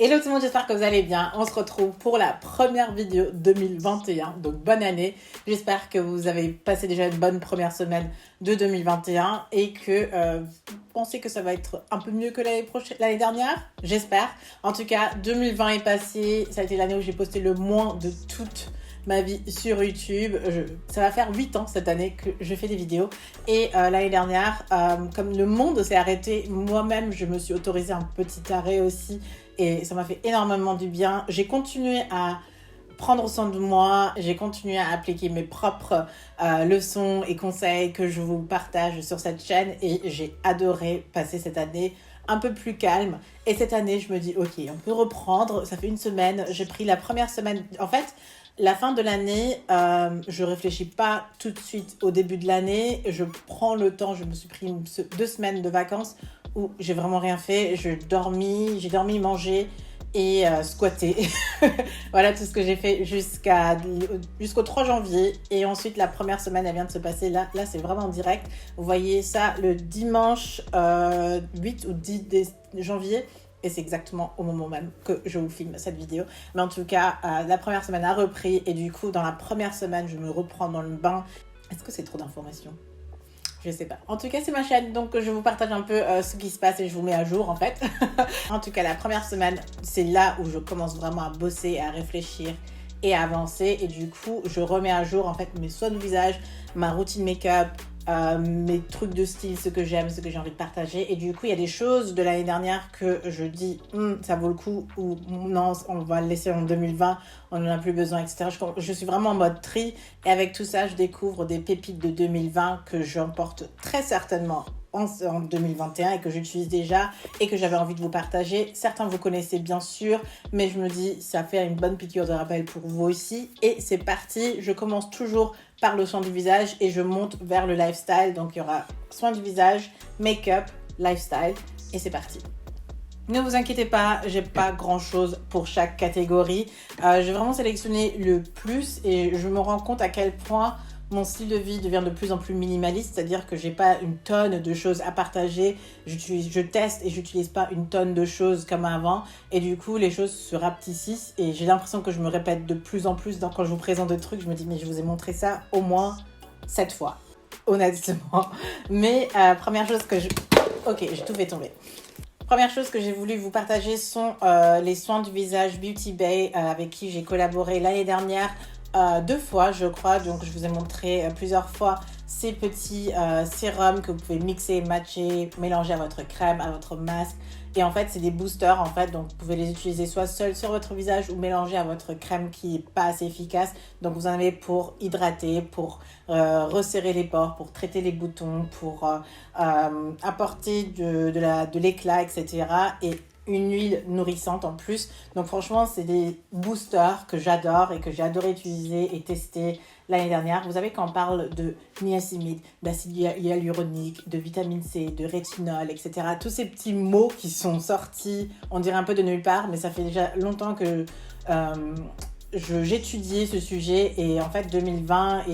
Hello tout le monde, j'espère que vous allez bien. On se retrouve pour la première vidéo 2021, donc bonne année. J'espère que vous avez passé déjà une bonne première semaine de 2021 et que vous pensez que ça va être un peu mieux que l'année dernière, j'espère. En tout cas, 2020 est passé, ça a été l'année où j'ai posté le moins de toute ma vie sur YouTube. Ça va faire 8 ans cette année que je fais des vidéos et l'année dernière, comme le monde s'est arrêté, moi-même je me suis autorisé un petit arrêt aussi et ça m'a fait énormément du bien. J'ai continué à prendre soin de moi, j'ai continué à appliquer mes propres leçons et conseils que je vous partage sur cette chaîne et j'ai adoré passer cette année un peu plus calme. Et cette année, je me dis, ok, on peut reprendre. Ça fait une semaine, j'ai pris la première semaine. En fait, la fin de l'année, je réfléchis pas tout de suite au début de l'année. Je prends le temps, je me suis pris 2 semaines de vacances où j'ai vraiment rien fait. J'ai dormi, mangé et squatté. Voilà tout ce que j'ai fait jusqu'au 3 janvier. Et ensuite, la première semaine, elle vient de se passer. Là c'est vraiment en direct. Vous voyez ça le dimanche 8 ou 10 janvier. Et c'est exactement au moment même que je vous filme cette vidéo. Mais en tout cas, la première semaine a repris. Et du coup, dans la première semaine, je me reprends dans le bain. Est-ce que c'est trop d'informations ? Je sais pas. En tout cas, c'est ma chaîne, donc je vous partage un peu ce qui se passe et je vous mets à jour en fait. En tout cas, la première semaine, c'est là où je commence vraiment à bosser, à réfléchir et à avancer. Et du coup, je remets à jour en fait mes soins de visage, ma routine make-up, mes trucs de style, ce que j'aime, ce que j'ai envie de partager. Et du coup, il y a des choses de l'année dernière que je dis ça vaut le coup ou non, on va le laisser en 2020, on n'en a plus besoin, etc. Je suis vraiment en mode tri et avec tout ça, je découvre des pépites de 2020 que j'emporte très certainement en 2021 et que j'utilise déjà et que j'avais envie de vous partager. Certains vous connaissez bien sûr, mais je me dis ça fait une bonne piqûre de rappel pour vous aussi. Et c'est parti, je commence toujours par le soin du visage et je monte vers le lifestyle. Donc il y aura soin du visage, make-up, lifestyle et c'est parti. Ne vous inquiétez pas, j'ai pas grand chose pour chaque catégorie. J'ai vraiment sélectionné le plus et je me rends compte à quel point mon style de vie devient de plus en plus minimaliste, c'est-à-dire que j'ai pas une tonne de choses à partager. Je teste et j'utilise pas une tonne de choses comme avant. Et du coup, les choses se rapetissent et j'ai l'impression que je me répète de plus en plus quand je vous présente des trucs. Je me dis, mais je vous ai montré ça au moins 7 fois, honnêtement. Mais première chose que Ok, j'ai tout fait tomber. Première chose que j'ai voulu vous partager sont les soins du visage Beauty Bay avec qui j'ai collaboré l'année dernière 2 fois je crois. Donc je vous ai montré plusieurs fois ces petits sérums que vous pouvez mixer, matcher, mélanger à votre crème, à votre masque. Et en fait c'est des boosters en fait, donc vous pouvez les utiliser soit seuls sur votre visage ou mélanger à votre crème qui n'est pas assez efficace. Donc vous en avez pour hydrater, pour resserrer les pores, pour traiter les boutons, pour apporter de l'éclat, etc. Et une huile nourrissante en plus. Donc franchement, c'est des boosters que j'adore et que j'ai adoré utiliser et tester l'année dernière. Vous savez, quand on parle de niacinamide, d'acide hyaluronique, de vitamine C, de rétinol, etc. Tous ces petits mots qui sont sortis, on dirait un peu de nulle part, mais ça fait déjà longtemps que j'étudiais ce sujet. Et en fait, 2020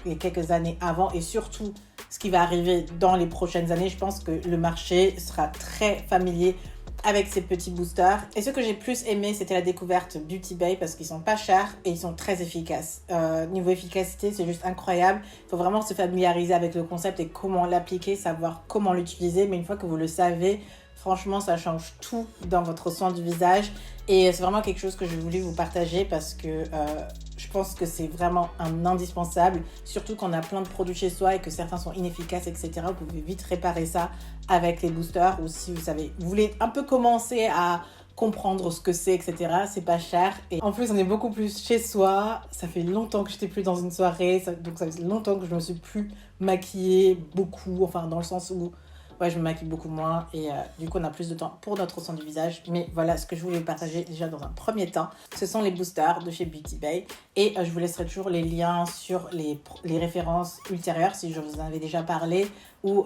et quelques années avant, et surtout ce qui va arriver dans les prochaines années, je pense que le marché sera très familier avec ces petits boosters. Et ce que j'ai plus aimé, c'était la découverte Beauty Bay parce qu'ils sont pas chers et ils sont très efficaces. Niveau efficacité, c'est juste incroyable. Il faut vraiment se familiariser avec le concept et comment l'appliquer, savoir comment l'utiliser. Mais une fois que vous le savez, franchement, ça change tout dans votre soin du visage. Et c'est vraiment quelque chose que j'ai voulu vous partager parce que je pense que c'est vraiment un indispensable, surtout quand on a plein de produits chez soi et que certains sont inefficaces, etc. Vous pouvez vite réparer ça avec les boosters ou si vous voulez un peu commencer à comprendre ce que c'est, etc. C'est pas cher. Et en plus, on est beaucoup plus chez soi. Ça fait longtemps que j'étais plus dans une soirée. Donc ça fait longtemps que je me suis plus maquillée beaucoup. Enfin, dans le sens où je me maquille beaucoup moins et du coup on a plus de temps pour notre soin du visage. Mais voilà ce que je voulais partager déjà dans un premier temps. Ce sont les boosters de chez Beauty Bay et je vous laisserai toujours les liens sur les références ultérieures si je vous en avais déjà parlé ou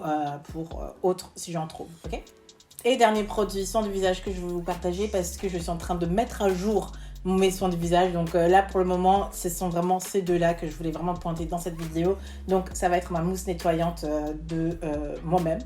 pour autres si j'en trouve. Ok. Et dernier produit soin du visage que je vais vous partager parce que je suis en train de mettre à jour mes soins du visage. Donc là pour le moment ce sont vraiment ces deux-là que je voulais vraiment pointer dans cette vidéo. Donc ça va être ma mousse nettoyante de moi-même.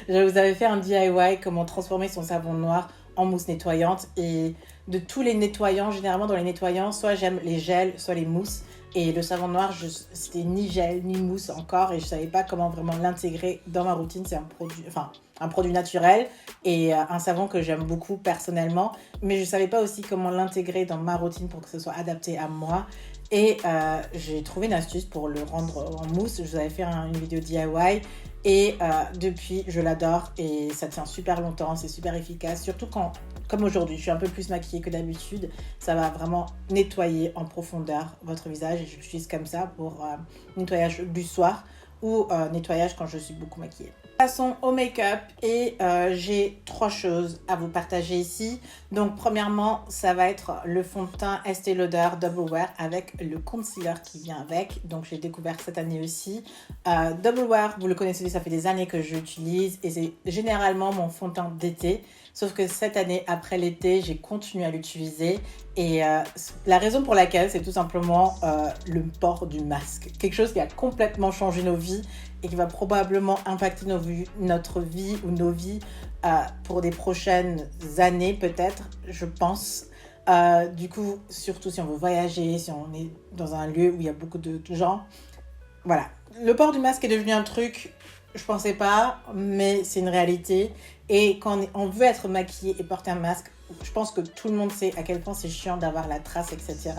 Je vous avais fait un DIY comment transformer son savon noir en mousse nettoyante. Et de tous les nettoyants, généralement dans les nettoyants, soit j'aime les gels, soit les mousses. Et le savon noir, c'était ni gel ni mousse encore, et je savais pas comment vraiment l'intégrer dans ma routine. C'est un produit naturel et un savon que j'aime beaucoup personnellement, mais je savais pas aussi comment l'intégrer dans ma routine pour que ce soit adapté à moi. Et j'ai trouvé une astuce pour le rendre en mousse. Je vous avais fait une vidéo DIY et depuis je l'adore et ça tient super longtemps, c'est super efficace, surtout quand, comme aujourd'hui, je suis un peu plus maquillée que d'habitude, ça va vraiment nettoyer en profondeur votre visage et je l'utilise comme ça pour nettoyage du soir ou nettoyage quand je suis beaucoup maquillée. Passons au make-up et j'ai 3 choses à vous partager ici. Donc premièrement, ça va être le fond de teint Estée Lauder Double Wear avec le concealer qui vient avec. Donc j'ai découvert cette année aussi. Double Wear, vous le connaissez, ça fait des années que je l'utilise et c'est généralement mon fond de teint d'été. Sauf que cette année, après l'été, j'ai continué à l'utiliser. Et la raison pour laquelle, c'est tout simplement le port du masque. Quelque chose qui a complètement changé nos vies et qui va probablement impacter notre vie ou nos vies pour des prochaines années peut-être, je pense. Du coup, surtout si on veut voyager, si on est dans un lieu où il y a beaucoup de gens. Voilà. Le port du masque est devenu un truc, je pensais pas, mais c'est une réalité. Et quand on veut être maquillé et porter un masque, je pense que tout le monde sait à quel point c'est chiant d'avoir la trace, etc.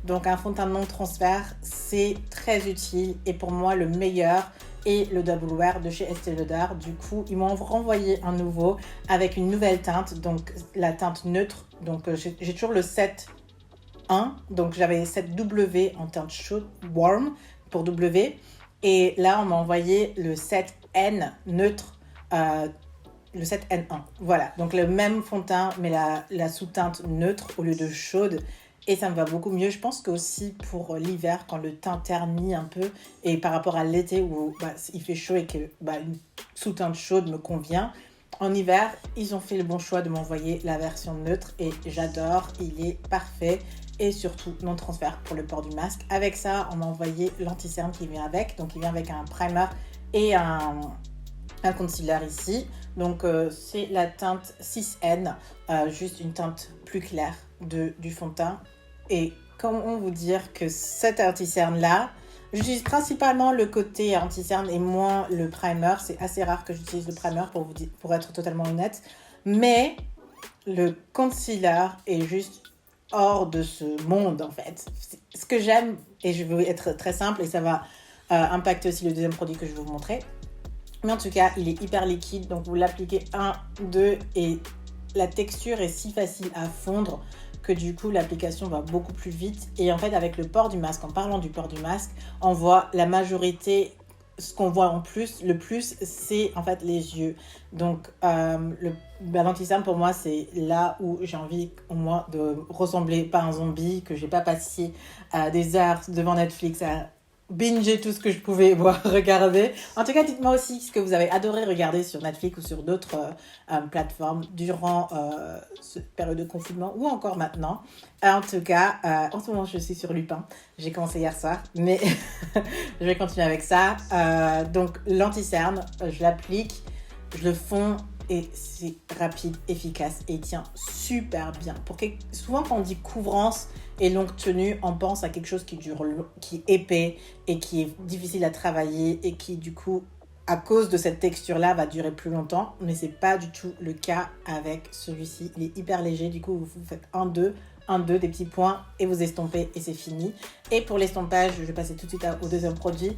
Donc un fond de teint non-transfert, c'est très utile. Et pour moi, le meilleur est le Double Wear de chez Estée Lauder. Du coup, ils m'ont renvoyé un nouveau avec une nouvelle teinte, donc la teinte neutre. Donc j'ai toujours le 7.1, donc j'avais 7W en teinte chaude, warm pour W. Et là, on m'a envoyé le 7N neutre, le 7N1. Voilà, donc le même fond de teint, mais la sous-teinte neutre au lieu de chaude. Et ça me va beaucoup mieux. Je pense que aussi pour l'hiver, quand le teint ternit un peu, et par rapport à l'été où il fait chaud et que une sous-teinte chaude me convient, en hiver, ils ont fait le bon choix de m'envoyer la version neutre et j'adore, il est parfait et surtout non transfert pour le port du masque. Avec ça, on m'a envoyé l'anti-cerne qui vient avec, donc il vient avec un primer et un concealer ici. Donc c'est la teinte 6N, juste une teinte plus claire du fond de teint. Et comment vous dire que cette anti-cerne là, j'utilise principalement le côté anti-cerne et moins le primer. C'est assez rare que j'utilise le primer pour être totalement honnête. Mais le concealer est juste hors de ce monde en fait. Ce que j'aime, et je veux être très simple et ça va impacter aussi le deuxième produit que je vais vous montrer. Mais en tout cas, il est hyper liquide, donc vous l'appliquez 1, 2 et la texture est si facile à fondre que du coup l'application va beaucoup plus vite. Et en fait, avec le port du masque, en parlant du port du masque, on voit la majorité, ce qu'on voit le plus, c'est en fait les yeux. Donc l'anti-cerne pour moi, c'est là où j'ai envie au moins de ressembler pas à un zombie, que j'ai pas passé des heures devant Netflix à binger tout ce que je pouvais regarder. En tout cas, dites-moi aussi ce que vous avez adoré regarder sur Netflix ou sur d'autres plateformes durant cette période de confinement ou encore maintenant. En tout cas, en ce moment, je suis sur Lupin. J'ai commencé hier soir, mais je vais continuer avec ça. Donc, l'anti-cerne, je l'applique, je le fonds et c'est rapide, efficace et il tient super bien. Souvent, quand on dit couvrance et longue tenue, on pense à quelque chose qui est épais et qui est difficile à travailler et qui, du coup, à cause de cette texture-là, va durer plus longtemps. Mais c'est pas du tout le cas avec celui-ci. Il est hyper léger. Du coup, vous faites 1, 2, des petits points et vous estompez et c'est fini. Et pour l'estompage, je vais passer tout de suite au deuxième produit.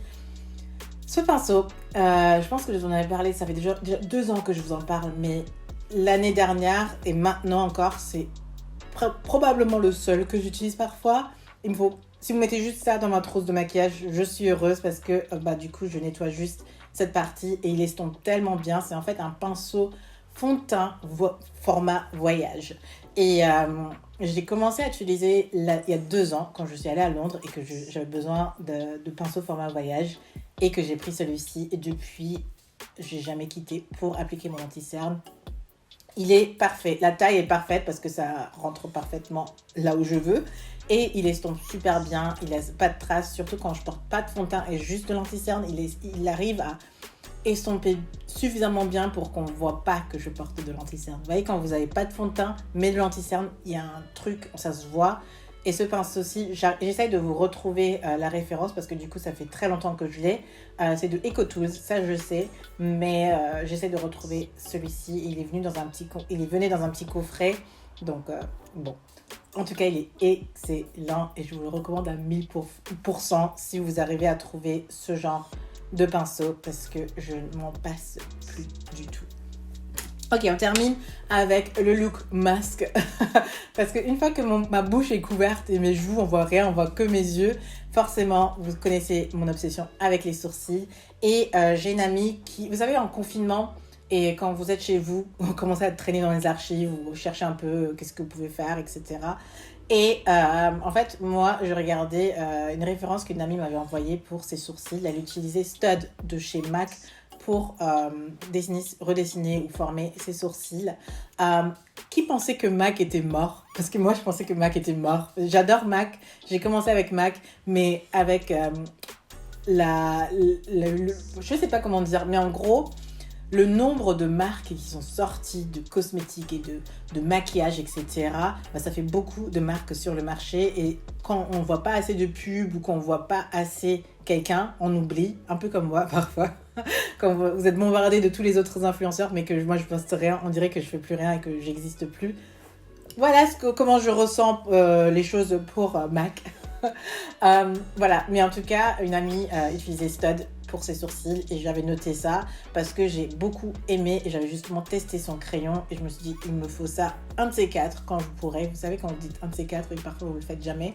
Ce pinceau, je pense que je vous en avais parlé, ça fait déjà 2 ans que je vous en parle, mais l'année dernière et maintenant encore, c'est probablement le seul que j'utilise parfois. Si vous mettez juste ça dans ma trousse de maquillage, je suis heureuse parce que du coup, je nettoie juste cette partie et il estompe tellement bien. C'est en fait un pinceau fond de teint format voyage. Et j'ai commencé à utiliser il y a 2 ans quand je suis allée à Londres et que j'avais besoin de pinceau format voyage et que j'ai pris celui-ci et depuis, j'ai jamais quitté pour appliquer mon anti-cerne. Il est parfait, la taille est parfaite parce que ça rentre parfaitement là où je veux et il estompe super bien, il laisse pas de traces, surtout quand je porte pas de fond de teint et juste de l'anti-cerne, il arrive à estomper suffisamment bien pour qu'on ne voit pas que je porte de l'anti-cerne. Vous voyez, quand vous n'avez pas de fond de teint, mais de l'anti-cerne, il y a un truc, ça se voit. Et ce pinceau-ci, j'essaye de vous retrouver la référence parce que du coup, ça fait très longtemps que je l'ai. C'est de EcoTools, ça je sais, mais j'essaie de retrouver celui-ci. Il venait dans un petit coffret, donc bon. En tout cas, il est excellent et je vous le recommande à 1000% si vous arrivez à trouver ce genre de pinceau parce que je ne m'en passe plus du tout. Ok, on termine avec le look masque parce qu'une fois que ma bouche est couverte et mes joues, on voit rien, on voit que mes yeux. Forcément, vous connaissez mon obsession avec les sourcils et j'ai une amie qui, vous savez, en confinement, et quand vous êtes chez vous, vous commencez à traîner dans les archives, vous cherchez un peu qu'est-ce que vous pouvez faire, etc. Et en fait, moi, je regardais une référence qu'une amie m'avait envoyée pour ses sourcils. Elle utilisait Stud de chez MAC pour redessiner ou former ses sourcils. Qui pensait que MAC était mort? Parce que moi, je pensais que MAC était mort. J'adore MAC. J'ai commencé avec MAC, mais avec je sais pas comment dire, mais en gros, le nombre de marques qui sont sorties de cosmétiques et de maquillage, etc., ça fait beaucoup de marques sur le marché. Et quand on ne voit pas assez de pubs ou qu'on ne voit pas assez quelqu'un, on oublie, un peu comme moi parfois. Quand vous êtes bombardé de tous les autres influenceurs, mais que moi je poste rien, on dirait que je fais plus rien et que j'existe plus. Voilà comment je ressens les choses pour MAC. Voilà, mais en tout cas, une amie utilisait Stud pour ses sourcils et j'avais noté ça parce que j'ai beaucoup aimé et j'avais justement testé son crayon et je me suis dit il me faut ça un de ces quatre quand vous pourrez. Vous savez, quand vous dites un de ces quatre et parfois vous le faites jamais.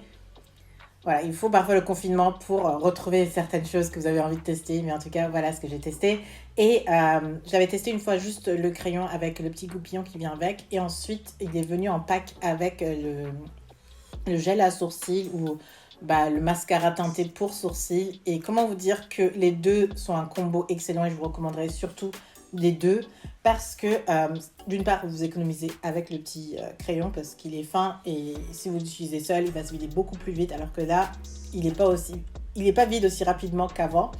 Voilà, il faut parfois le confinement pour retrouver certaines choses que vous avez envie de tester, mais en tout cas voilà ce que j'ai testé. Et j'avais testé une fois juste le crayon avec le petit goupillon qui vient avec et ensuite il est venu en pack avec le gel à sourcils ou le mascara teinté pour sourcils. Et comment vous dire que les deux sont un combo excellent et je vous recommanderais surtout les deux parce que d'une part vous économisez avec le petit crayon parce qu'il est fin et si vous l'utilisez seul il va se vider beaucoup plus vite alors que là il n'est pas vide aussi rapidement qu'avant.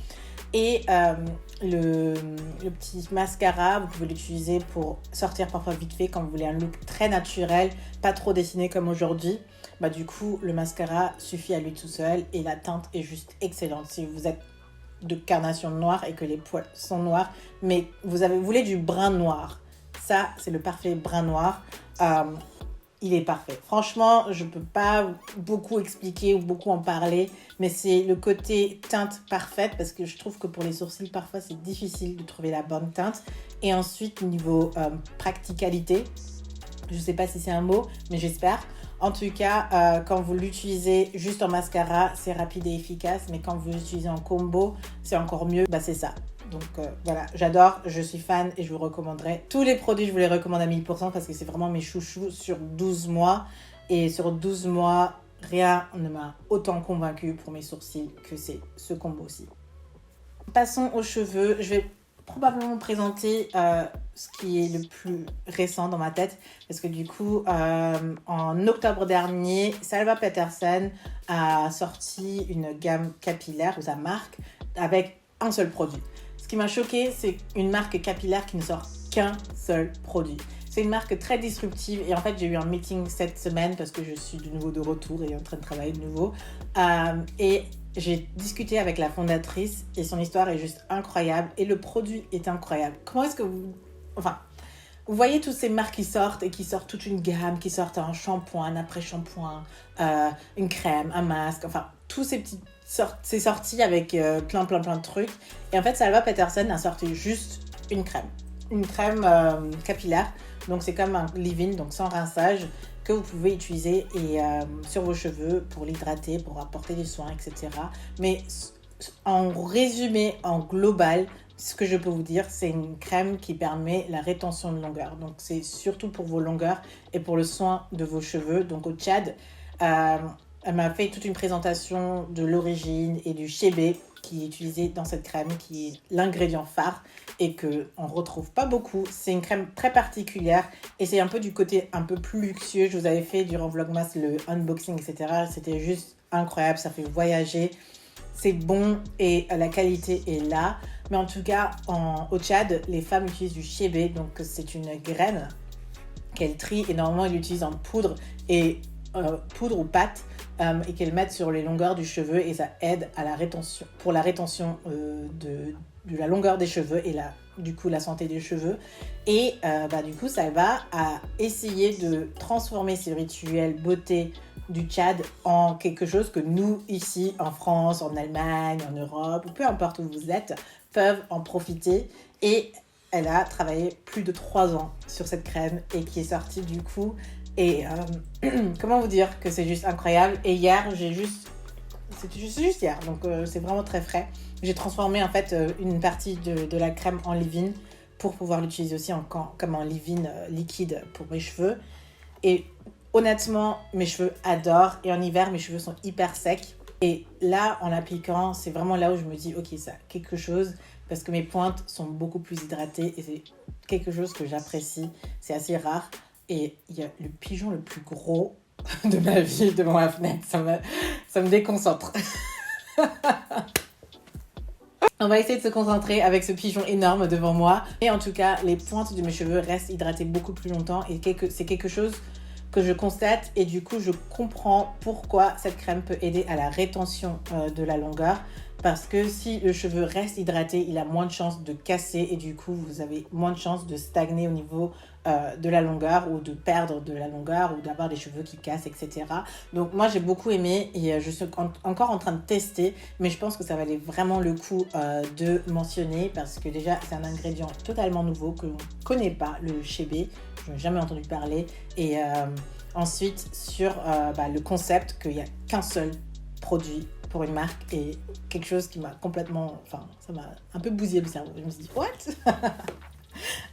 Et le petit mascara, vous pouvez l'utiliser pour sortir parfois vite fait quand vous voulez un look très naturel, pas trop dessiné comme aujourd'hui. Du coup, le mascara suffit à lui tout seul et la teinte est juste excellente. Si vous êtes de carnation noire et que les poils sont noirs, mais vous voulez du brun noir, ça c'est le parfait brun noir. Il est parfait. Franchement, je ne peux pas beaucoup expliquer ou beaucoup en parler, mais c'est le côté teinte parfaite parce que je trouve que pour les sourcils, parfois, c'est difficile de trouver la bonne teinte. Et ensuite, niveau practicalité, je ne sais pas si c'est un mot, mais j'espère. En tout cas, quand vous l'utilisez juste en mascara, c'est rapide et efficace, mais quand vous l'utilisez en combo, c'est encore mieux. C'est ça. Donc voilà, j'adore, je suis fan et je vous recommanderai. Tous les produits, je vous les recommande à 1000% parce que c'est vraiment mes chouchous sur 12 mois. Et sur 12 mois, rien ne m'a autant convaincue pour mes sourcils que c'est ce combo-ci. Passons aux cheveux. Je vais probablement présenter ce qui est le plus récent dans ma tête parce que du coup, en octobre dernier, Salva Petersen a sorti une gamme capillaire, ou sa marque, avec un seul produit. Ce qui m'a choquée, c'est une marque capillaire qui ne sort qu'un seul produit. C'est une marque très disruptive et en fait, j'ai eu un meeting cette semaine parce que je suis de nouveau de retour et en train de travailler de nouveau. Et j'ai discuté avec la fondatrice et son histoire est juste incroyable et le produit est incroyable. Comment est-ce que vous voyez toutes ces marques qui sortent et qui sortent toute une gamme, qui sortent un shampoing, un après-shampoing, une crème, un masque, tous ces petits c'est sorti avec plein de trucs. Et en fait, Salva Petersen a sorti juste une crème capillaire. Donc, c'est comme un leave-in, donc sans rinçage, que vous pouvez utiliser sur vos cheveux pour l'hydrater, pour apporter des soins, etc. Mais en résumé, en global, ce que je peux vous dire, c'est une crème qui permet la rétention de longueur. Donc, c'est surtout pour vos longueurs et pour le soin de vos cheveux. Donc, au Tchad, elle m'a fait toute une présentation de l'origine et du chébé qui est utilisé dans cette crème, qui est l'ingrédient phare et qu'on ne retrouve pas beaucoup. C'est une crème très particulière et c'est un peu du côté un peu plus luxueux. Je vous avais fait durant Vlogmas le unboxing, etc. C'était juste incroyable, ça fait voyager. c'est bon et la qualité est là. Mais en tout cas, au Tchad, les femmes utilisent du chébé, donc c'est une graine qu'elles trient et normalement, elles l'utilisent en poudre poudre ou pâte et qu'elles mettent sur les longueurs du cheveu et ça aide à la rétention, pour la rétention de la longueur des cheveux et du coup la santé des cheveux. Et du coup, ça va à essayer de transformer ces rituels beauté du Tchad en quelque chose que nous, ici, en France, en Allemagne, en Europe, ou peu importe où vous êtes, peuvent en profiter. Et elle a travaillé plus de 3 ans sur cette crème et qui est sortie du coup. Et comment vous dire que c'est juste incroyable. Et hier, c'était juste hier, donc c'est vraiment très frais. J'ai transformé en fait une partie de la crème en leave-in pour pouvoir l'utiliser aussi comme un leave-in liquide pour mes cheveux. Et honnêtement, mes cheveux adorent. Et en hiver, mes cheveux sont hyper secs. Et là, en l'appliquant, c'est vraiment là où je me dis, ok, ça a quelque chose. Parce que mes pointes sont beaucoup plus hydratées. Et c'est quelque chose que j'apprécie. C'est assez rare. Et il y a le pigeon le plus gros de ma vie devant ma fenêtre. Ça me déconcentre. On va essayer de se concentrer avec ce pigeon énorme devant moi. Et en tout cas, les pointes de mes cheveux restent hydratées beaucoup plus longtemps. Et c'est quelque chose que je constate. Et du coup, je comprends pourquoi cette crème peut aider à la rétention de la longueur. Parce que si le cheveu reste hydraté, il a moins de chances de casser. Et du coup, vous avez moins de chances de stagner au niveau de la longueur ou de perdre de la longueur ou d'avoir des cheveux qui cassent, etc. Donc moi, j'ai beaucoup aimé et je suis encore en train de tester. Mais je pense que ça valait vraiment le coup de mentionner parce que déjà, c'est un ingrédient totalement nouveau que l'on ne connaît pas, le chébé. Je n'ai jamais entendu parler. Et ensuite, sur le concept qu'il n'y a qu'un seul produit pour une marque et quelque chose qui m'a complètement... Enfin, ça m'a un peu bousillé le cerveau. Je me suis dit, what?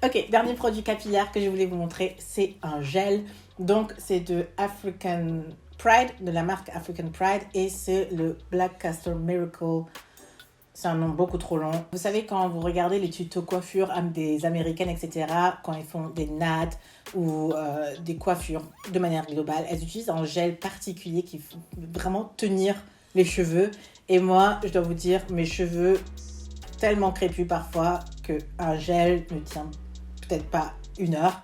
Ok, dernier produit capillaire que je voulais vous montrer, c'est un gel. Donc, c'est de African Pride, de la marque African Pride et c'est le Black Castor Miracle. C'est un nom beaucoup trop long. Vous savez, quand vous regardez les tutos coiffure des américaines, etc., quand ils font des nattes ou des coiffures de manière globale, elles utilisent un gel particulier qui fait vraiment tenir les cheveux. Et moi, je dois vous dire, mes cheveux tellement crépus parfois qu'un gel ne tient peut-être pas 1 heure.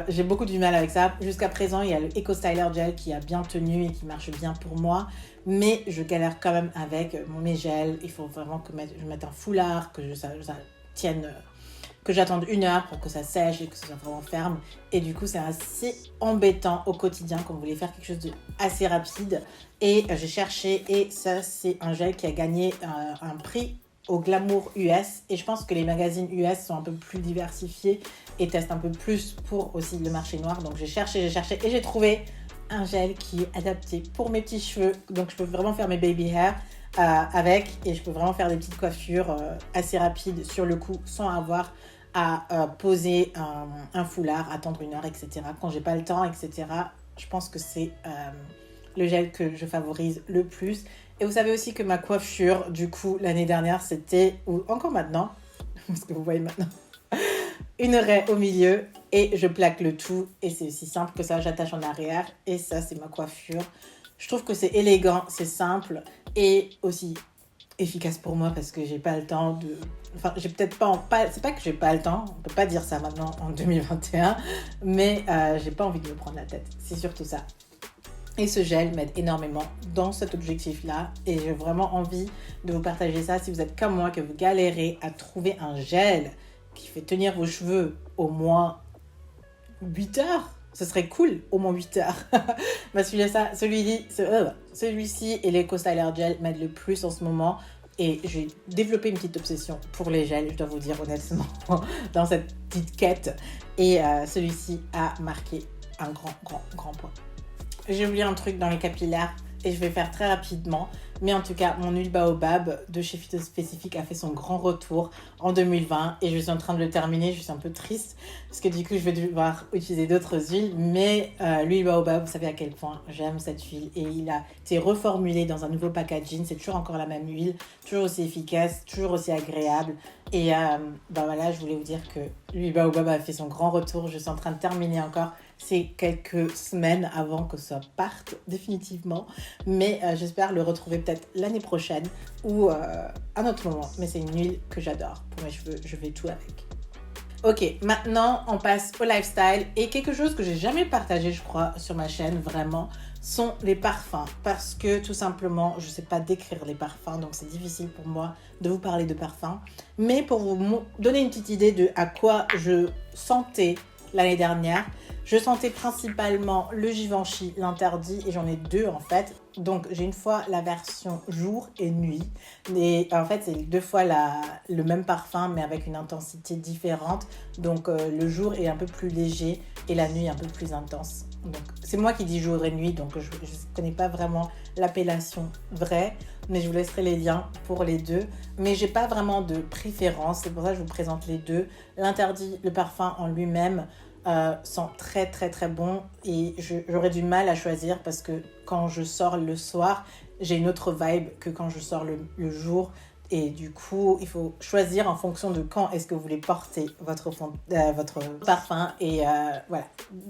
J'ai beaucoup du mal avec ça. Jusqu'à présent, il y a le Eco Styler Gel qui a bien tenu et qui marche bien pour moi. Mais je galère quand même avec mes gels. Il faut vraiment que je mette un foulard, que ça tienne, que j'attende 1 heure pour que ça sèche et que ça soit vraiment ferme. Et du coup, c'est assez embêtant au quotidien quand vous voulez faire quelque chose d'assez rapide. Et j'ai cherché et ça, c'est un gel qui a gagné un prix au Glamour US. Et je pense que les magazines US sont un peu plus diversifiés et testent un peu plus pour aussi le marché noir. Donc j'ai cherché et j'ai trouvé un gel qui est adapté pour mes petits cheveux. Donc je peux vraiment faire mes baby hair avec et je peux vraiment faire des petites coiffures assez rapides sur le cou sans avoir à poser un foulard, attendre 1 heure, etc. Quand j'ai pas le temps, etc. Je pense que c'est le gel que je favorise le plus. Et vous savez aussi que ma coiffure, du coup, l'année dernière, c'était, ou encore maintenant, parce que vous voyez maintenant, une raie au milieu et je plaque le tout. Et c'est aussi simple que ça, j'attache en arrière. Et ça, c'est ma coiffure. Je trouve que c'est élégant, c'est simple et aussi efficace pour moi parce que j'ai pas le temps de... Enfin, j'ai peut-être pas... C'est pas que j'ai pas le temps, on peut pas dire ça maintenant en 2021, mais j'ai pas envie de me prendre la tête. C'est surtout ça. Et ce gel m'aide énormément dans cet objectif-là. Et j'ai vraiment envie de vous partager ça. Si vous êtes comme moi, que vous galérez à trouver un gel qui fait tenir vos cheveux au moins 8 heures, ce serait cool, au moins 8 heures. Celui-ci et l'Eco Styler Gel m'aident le plus en ce moment. Et j'ai développé une petite obsession pour les gels, je dois vous dire honnêtement, dans cette petite quête. Et celui-ci a marqué un grand point. J'ai oublié un truc dans les capillaires et je vais faire très rapidement. Mais en tout cas, mon huile baobab de chez Phytospécifique a fait son grand retour en 2020 et je suis en train de le terminer. Je suis un peu triste parce que du coup, je vais devoir utiliser d'autres huiles. Mais l'huile baobab, vous savez à quel point j'aime cette huile. Et il a été reformulé dans un nouveau packaging. C'est toujours encore la même huile, toujours aussi efficace, toujours aussi agréable. Et voilà, je voulais vous dire que l'huile baobab a fait son grand retour. Je suis en train de terminer encore c'est quelques semaines avant que ça parte définitivement. Mais j'espère le retrouver peut-être l'année prochaine ou à un autre moment. Mais c'est une huile que j'adore. Pour mes cheveux, je fais tout avec. Ok, maintenant on passe au lifestyle et quelque chose que j'ai jamais partagé, je crois, sur ma chaîne, vraiment, sont les parfums. Parce que tout simplement, je sais pas décrire les parfums, donc c'est difficile pour moi de vous parler de parfums. Mais pour vous donner une petite idée de à quoi je sentais l'année dernière, je sentais principalement le Givenchy, l'interdit, et j'en ai deux en fait. Donc j'ai une fois la version jour et nuit. Et en fait, c'est deux fois le même parfum, mais avec une intensité différente. Donc le jour est un peu plus léger et la nuit un peu plus intense. Donc c'est moi qui dis jour et nuit, donc je ne connais pas vraiment l'appellation vraie, mais je vous laisserai les liens pour les deux. Mais j'ai pas vraiment de préférence, c'est pour ça que je vous présente les deux. L'interdit, le parfum en lui-même, sent très très très bon et j'aurais du mal à choisir parce que quand je sors le soir, j'ai une autre vibe que quand je sors le jour. Et du coup, il faut choisir en fonction de quand est-ce que vous voulez porter votre parfum. Et voilà,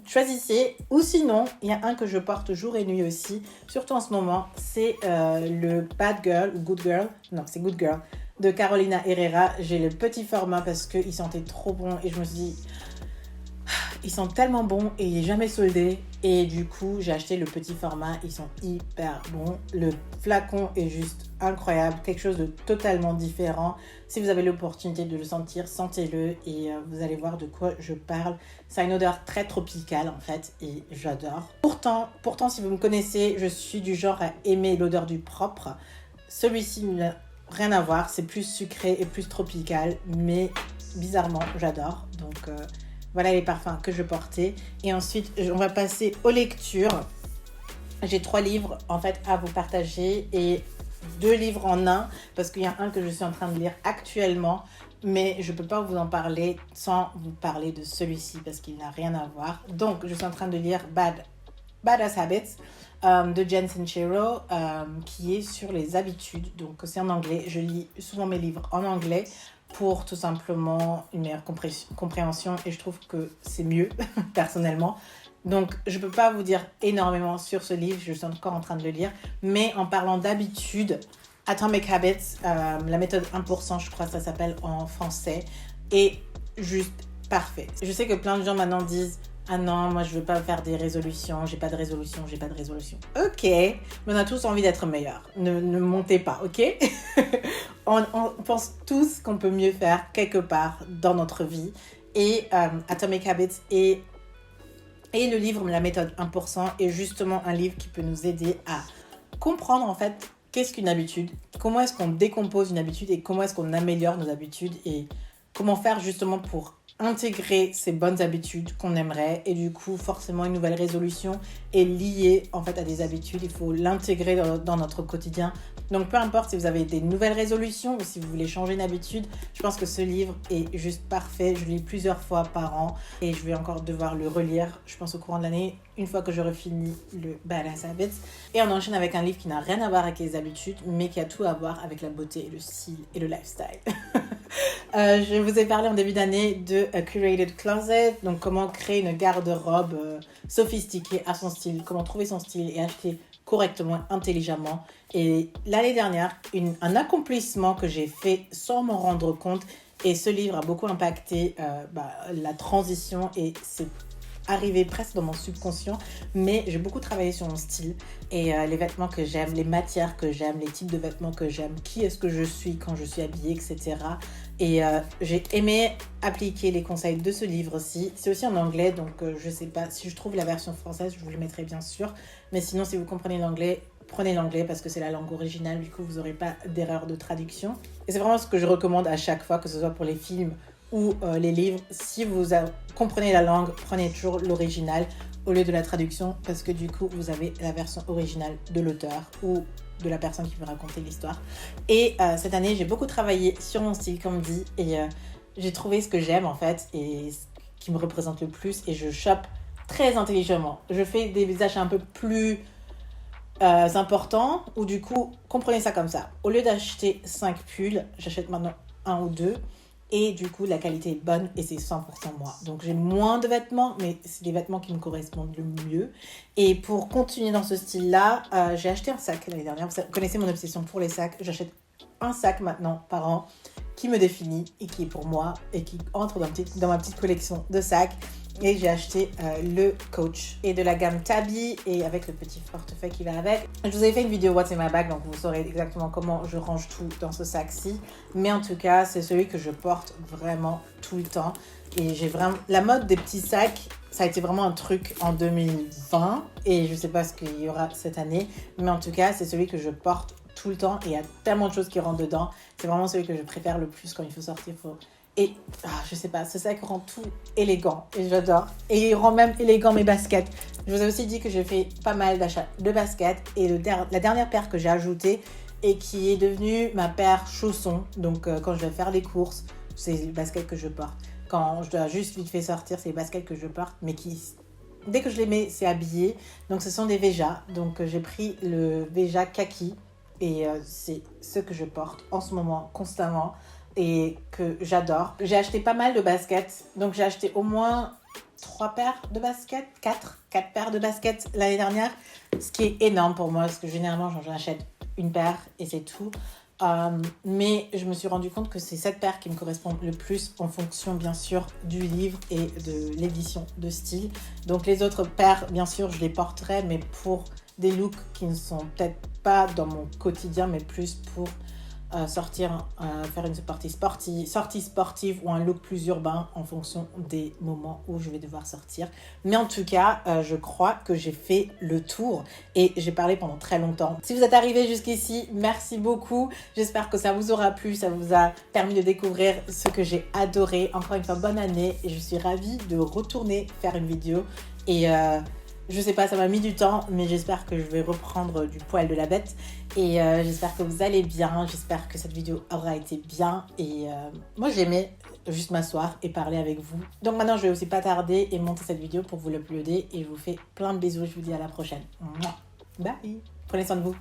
choisissez. Ou sinon, il y a un que je porte jour et nuit aussi, surtout en ce moment, c'est le Bad Girl ou Good Girl. Non, c'est Good Girl de Carolina Herrera. J'ai le petit format parce qu'il sentait trop bon et je me suis dit, ils sont tellement bons et il n'est jamais soldé. Et du coup, j'ai acheté le petit format. Ils sont hyper bons. Le flacon est juste incroyable. Quelque chose de totalement différent. Si vous avez l'opportunité de le sentir, sentez-le et vous allez voir de quoi je parle. Ça a une odeur très tropicale en fait et j'adore. Pourtant, si vous me connaissez, je suis du genre à aimer l'odeur du propre. Celui-ci n'a rien à voir. C'est plus sucré et plus tropical. Mais bizarrement, j'adore. Donc... voilà les parfums que je portais. Et ensuite, on va passer aux lectures. J'ai 3 livres en fait à vous partager et 2 livres en un parce qu'il y a un que je suis en train de lire actuellement. Mais je ne peux pas vous en parler sans vous parler de celui-ci parce qu'il n'a rien à voir. Donc, je suis en train de lire Badass Habits de Jen Sincero qui est sur les habitudes. Donc, c'est en anglais. Je lis souvent mes livres en anglais pour tout simplement une meilleure compréhension et je trouve que c'est mieux personnellement. Donc je ne peux pas vous dire énormément sur ce livre, je suis encore en train de le lire, mais en parlant d'habitude, Atomic Habits, la méthode 1%, je crois que ça s'appelle en français, est juste parfait. Je sais que plein de gens maintenant disent ah non, moi je veux pas faire des résolutions, j'ai pas de résolution. Ok, mais on a tous envie d'être meilleurs. Ne montez pas, ok? on pense tous qu'on peut mieux faire quelque part dans notre vie. Et Atomic Habits et le livre La méthode 1% est justement un livre qui peut nous aider à comprendre en fait qu'est-ce qu'une habitude, comment est-ce qu'on décompose une habitude et comment est-ce qu'on améliore nos habitudes et comment faire justement pour intégrer ces bonnes habitudes qu'on aimerait et du coup forcément une nouvelle résolution est liée en fait à des habitudes, il faut l'intégrer dans notre quotidien. Donc peu importe si vous avez des nouvelles résolutions ou si vous voulez changer une habitude, je pense que ce livre est juste parfait. Je le lis plusieurs fois par an et je vais encore devoir le relire, je pense au courant de l'année, une fois que j'aurai fini le Badass Habits. Et on enchaîne avec un livre qui n'a rien à voir avec les habitudes mais qui a tout à voir avec la beauté et le style et le lifestyle. Je vous ai parlé en début d'année de A Curated Closet, donc comment créer une garde-robe sophistiquée à son style, comment trouver son style et acheter correctement, intelligemment. Et l'année dernière, un accomplissement que j'ai fait sans m'en rendre compte, et ce livre a beaucoup impacté la transition et c'est arrivé presque dans mon subconscient, mais j'ai beaucoup travaillé sur mon style et les vêtements que j'aime, les matières que j'aime, les types de vêtements que j'aime, qui est-ce que je suis quand je suis habillée, etc. Et j'ai aimé appliquer les conseils de ce livre-ci. C'est aussi en anglais, donc je sais pas, si je trouve la version française, je vous le mettrai bien sûr, mais sinon si vous comprenez l'anglais, prenez l'anglais parce que c'est la langue originale, du coup vous n'aurez pas d'erreur de traduction. Et c'est vraiment ce que je recommande à chaque fois, que ce soit pour les films ou les livres. Si vous comprenez la langue, prenez toujours l'original au lieu de la traduction parce que du coup vous avez la version originale de l'auteur ou de la personne qui veut raconter l'histoire. Et cette année j'ai beaucoup travaillé sur mon style comme dit et j'ai trouvé ce que j'aime en fait et ce qui me représente le plus et je shoppe très intelligemment. Je fais des achats un peu plus importants ou du coup comprenez ça comme ça. Au lieu d'acheter 5 pulls, j'achète maintenant 1 ou 2. et du coup la qualité est bonne et c'est 100% moi. Donc j'ai moins de vêtements, mais c'est les vêtements qui me correspondent le mieux. Et pour continuer dans ce style-là, j'ai acheté un sac l'année dernière. Vous connaissez mon obsession pour les sacs. J'achète un sac maintenant par an qui me définit et qui est pour moi et qui entre dans ma petite collection de sacs. Et j'ai acheté le Coach et de la gamme Tabby et avec le petit portefeuille qui va avec. Je vous avais fait une vidéo What's in my bag, donc vous saurez exactement comment je range tout dans ce sac-ci. Mais en tout cas, c'est celui que je porte vraiment tout le temps. Et j'ai vraiment... La mode des petits sacs, ça a été vraiment un truc en 2020. Et je sais pas ce qu'il y aura cette année. Mais en tout cas, c'est celui que je porte tout le temps. Et il y a tellement de choses qui rentrent dedans. C'est vraiment celui que je préfère le plus quand il faut sortir. Et je sais pas, ce sac rend tout élégant et j'adore. Et il rend même élégant mes baskets. Je vous ai aussi dit que j'ai fait pas mal d'achats de baskets. Et la dernière paire que j'ai ajoutée et qui est devenue ma paire chaussons. Donc quand je vais faire les courses, c'est les baskets que je porte. Quand je dois juste vite fait sortir, c'est les baskets que je porte. Mais qui, dès que je les mets, c'est habillé. Donc ce sont des Veja. Donc j'ai pris le Veja Kaki. Et c'est ce que je porte en ce moment constamment. Et que j'adore. J'ai acheté pas mal de baskets. Donc j'ai acheté au moins 3 paires de baskets, 4 paires de baskets l'année dernière. Ce qui est énorme pour moi parce que généralement j'en achète une paire et c'est tout. Mais je me suis rendu compte que c'est cette paire qui me correspond le plus en fonction bien sûr du livre et de l'édition de style. Donc les autres paires bien sûr je les porterai mais pour des looks qui ne sont peut-être pas dans mon quotidien mais plus pour sortir, faire une sortie sportive ou un look plus urbain en fonction des moments où je vais devoir sortir. Mais en tout cas, je crois que j'ai fait le tour et j'ai parlé pendant très longtemps. Si vous êtes arrivé jusqu'ici, merci beaucoup. J'espère que ça vous aura plu, ça vous a permis de découvrir ce que j'ai adoré. Encore une fois, bonne année et je suis ravie de retourner faire une vidéo et je sais pas, ça m'a mis du temps, mais j'espère que je vais reprendre du poil de la bête. Et j'espère que vous allez bien, j'espère que cette vidéo aura été bien. Et moi j'aimais juste m'asseoir et parler avec vous. Donc maintenant je vais aussi pas tarder et monter cette vidéo pour vous l'uploader. Et je vous fais plein de bisous, je vous dis à la prochaine. Bye. Prenez soin de vous.